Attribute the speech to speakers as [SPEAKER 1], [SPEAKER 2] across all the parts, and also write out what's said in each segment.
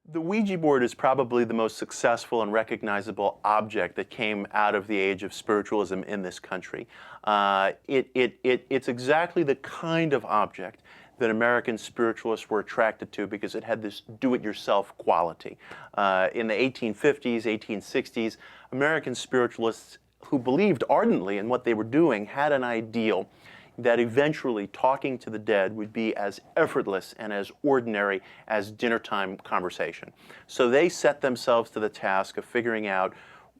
[SPEAKER 1] The Ouija board is probably the most successful and recognizable object that came out of the age of spiritualism in this country. It's exactly the kind of object that American spiritualists were attracted to because it had this do-it-yourself quality. In the 1850s, 1860s, American spiritualists who believed ardently in what they were doing had an ideal that eventually talking to the dead would be as effortless and as ordinary as dinner time conversation. So they set themselves to the task of figuring out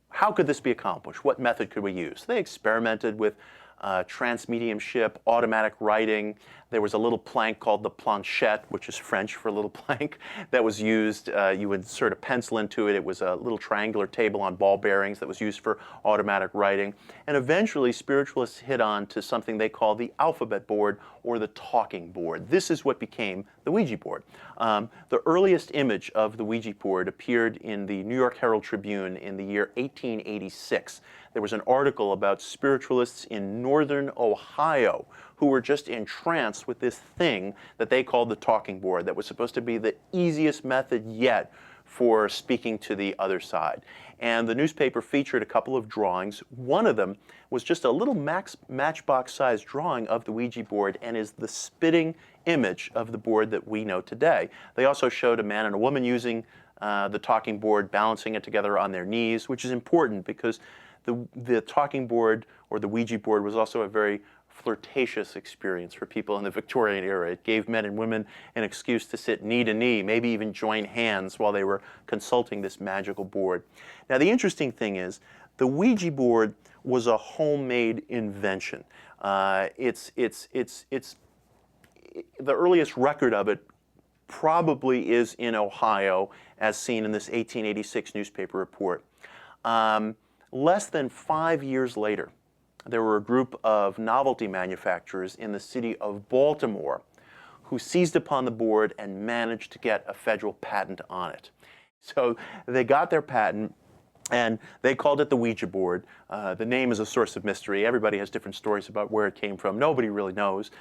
[SPEAKER 1] how could this be accomplished? What method could we use? They experimented with transmediumship, automatic writing. There was a little plank called the planchette, which is French for little plank, that was used. You would insert a pencil into it. It was a little triangular table on ball bearings that was used for automatic writing. And eventually, spiritualists hit on to something they call the alphabet board or the talking board. This is what became the Ouija board. The earliest image of the Ouija board appeared in the New York Herald Tribune in the year 1886. There was an article about spiritualists in northern Ohio who were just entranced with this thing that they called the talking board that was supposed to be the easiest method yet for speaking to the other side. And the newspaper featured a couple of drawings. One of them was just a little matchbox-sized drawing of the Ouija board and is the spitting image of the board that we know today. They also showed a man and a woman using the talking board, balancing it together on their knees, which is important because the talking board or the Ouija board was also a very flirtatious experience for people in the Victorian era. It gave men and women an excuse to sit knee to knee, maybe even join hands while they were consulting this magical board. Now the interesting thing is, the Ouija board was a homemade invention. The earliest record of it probably is in Ohio, as seen in this 1886 newspaper report. Less than 5 years later, there were a group of novelty manufacturers in the city of Baltimore who seized upon the board and managed to get a federal patent on it. So they got their patent and they called it the Ouija board. The name is a source of mystery. Everybody has different stories about where it came from. Nobody really knows.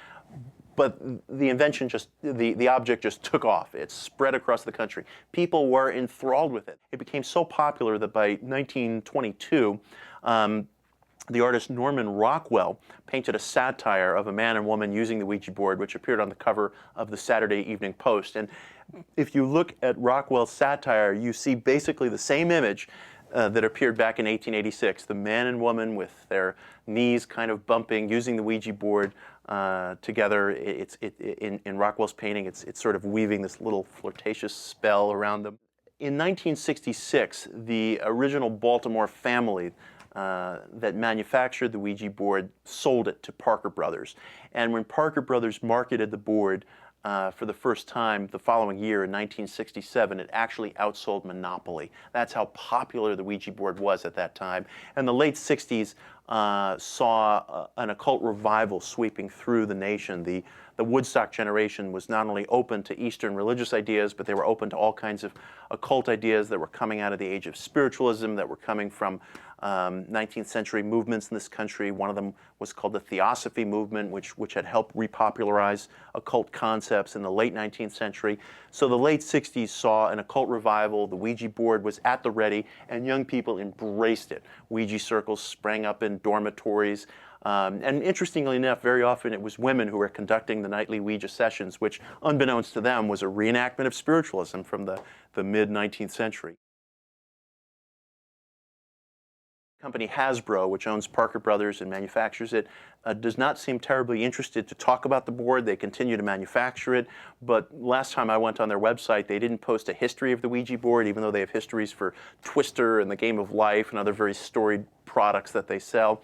[SPEAKER 1] But the invention the object just took off. It spread across the country. People were enthralled with it. It became so popular that by 1922, the artist Norman Rockwell painted a satire of a man and woman using the Ouija board, which appeared on the cover of the Saturday Evening Post. And if you look at Rockwell's satire, you see basically the same image that appeared back in 1886. The man and woman with their knees kind of bumping, using the Ouija board together. In Rockwell's painting, it's sort of weaving this little flirtatious spell around them. In 1966, the original Baltimore family that manufactured the Ouija board sold it to Parker Brothers. And when Parker Brothers marketed the board for the first time the following year in 1967, it actually outsold Monopoly. That's how popular the Ouija board was at that time. And the late 60s saw an occult revival sweeping through the nation. The Woodstock generation was not only open to Eastern religious ideas, but they were open to all kinds of occult ideas that were coming out of the age of spiritualism, that were coming from 19th century movements in this country. One of them was called the Theosophy movement, which had helped repopularize occult concepts in the late 19th century. So the late 60s saw an occult revival. The Ouija board was at the ready, and young people embraced it. Ouija circles sprang up in dormitories. And interestingly enough, very often it was women who were conducting the nightly Ouija sessions, which, unbeknownst to them, was a reenactment of spiritualism from the mid-19th century. Company Hasbro, which owns Parker Brothers and manufactures it, does not seem terribly interested to talk about the board. They continue to manufacture it, but last time I went on their website, they didn't post a history of the Ouija board, even though they have histories for Twister and the Game of Life and other very storied products that they sell.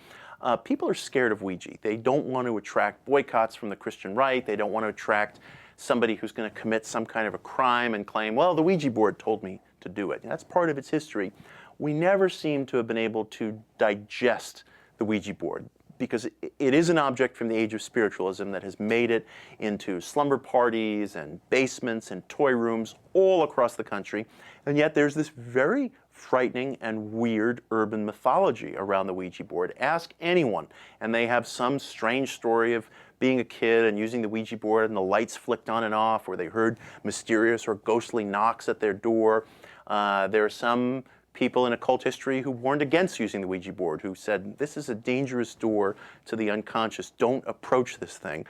[SPEAKER 1] People are scared of Ouija. They don't want to attract boycotts from the Christian right. They don't want to attract somebody who's going to commit some kind of a crime and claim, well, the Ouija board told me to do it. And that's part of its history. We never seem to have been able to digest the Ouija board because it is an object from the age of spiritualism that has made it into slumber parties and basements and toy rooms all across the country. And yet there's this very frightening and weird urban mythology around the Ouija board. Ask anyone, and they have some strange story of being a kid and using the Ouija board and the lights flicked on and off, or they heard mysterious or ghostly knocks at their door. There are some people in occult history who warned against using the Ouija board, who said, this is a dangerous door to the unconscious. Don't approach this thing.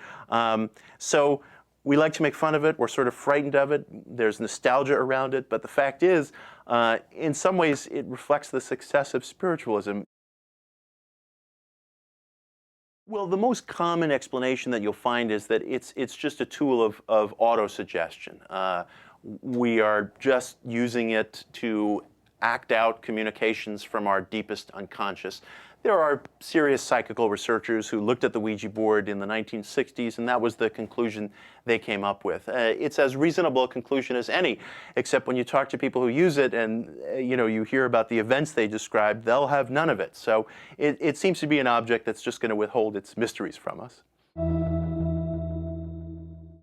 [SPEAKER 1] So we like to make fun of it. We're sort of frightened of it. There's nostalgia around it. But the fact is, in some ways, it reflects the success of spiritualism. Well, the most common explanation that you'll find is that it's just a tool of auto-suggestion. We are just using it to act out communications from our deepest unconscious. There are serious psychical researchers who looked at the Ouija board in the 1960s, and that was the conclusion they came up with. It's as reasonable a conclusion as any, except when you talk to people who use it and you hear about the events they described, they'll have none of it. So it seems to be an object that's just going to withhold its mysteries from us.